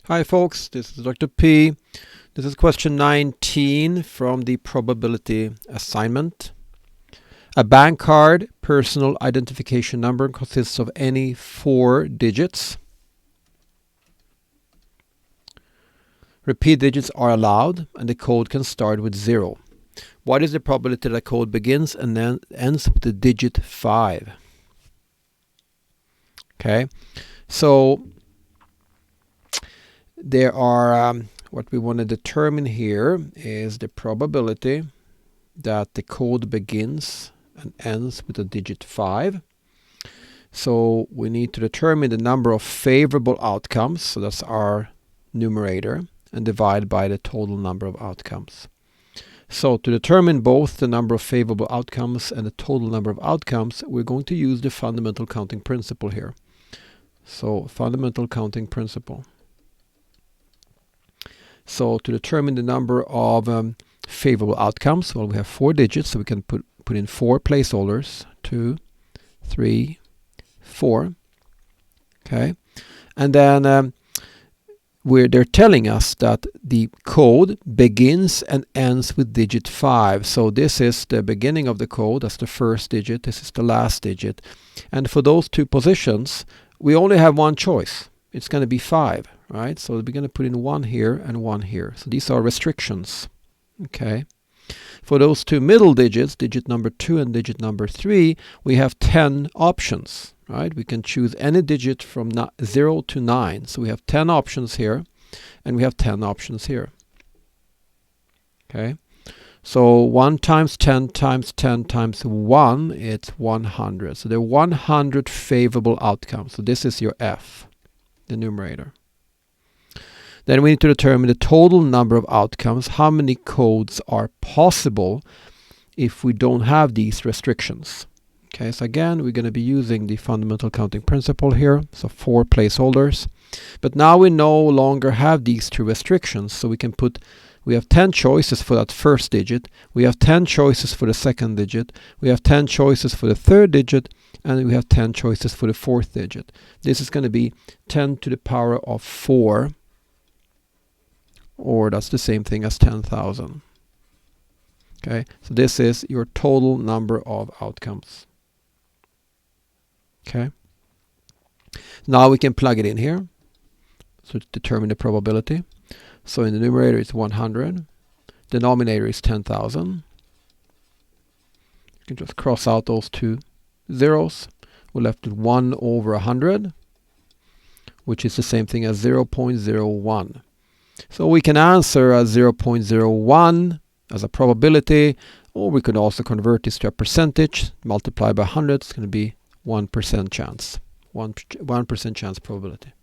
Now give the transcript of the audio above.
Hi folks, this is Dr. P. This is question 19 from the probability assignment. A bank card personal identification number consists of any 4 digits. Repeat digits are allowed and the code can start with 0. What is the probability that code begins and then ends with the digit 5? Okay, so there are what we want to determine here is the probability that the code begins and ends with the digit 5. So we need to determine the number of favorable outcomes, so that's our numerator, and divide by the total number of outcomes. So to determine both the number of favorable outcomes and the total number of outcomes, we're going to use the fundamental counting principle here. So fundamental counting principle. So to determine the number of favorable outcomes, well, we have 4 digits, so we can put in 4 placeholders, 2, 3, 4. Okay, and then they're telling us that the code begins and ends with digit 5. So this is the beginning of the code, that's the first digit, this is the last digit. And for those 2 positions, we only have one choice. It's going to be 5, right? So we're going to put in 1 here and 1 here. So these are restrictions. Okay. For those 2 middle digits, digit number 2 and digit number 3, we have 10 options, right? We can choose any digit from 0 to 9. So we have 10 options here and we have 10 options here. Okay. So 1 times 10 times 10 times 1, it's 100. So there are 100 favorable outcomes. So this is your F, the numerator. Then we need to determine the total number of outcomes. How many codes are possible if we don't have these restrictions? Okay, so again, we're going to be using the fundamental counting principle here. So 4 placeholders. But now we no longer have these 2 restrictions. So we have 10 choices for that first digit. We have 10 choices for the second digit. We have 10 choices for the third digit. And we have 10 choices for the fourth digit. This is going to be 10 to the power of 4. Or that's the same thing as 10,000. Okay, so this is your total number of outcomes. Okay, now we can plug it in here. So to determine the probability. So in the numerator it's 100. Denominator is 10,000. You can just cross out those 2 zeros. We're left with 1 over 100, which is the same thing as 0.01. So we can answer as 0.01 as a probability, or we could also convert this to a percentage, multiply by 100, it's going to be 1% chance, 1% chance probability.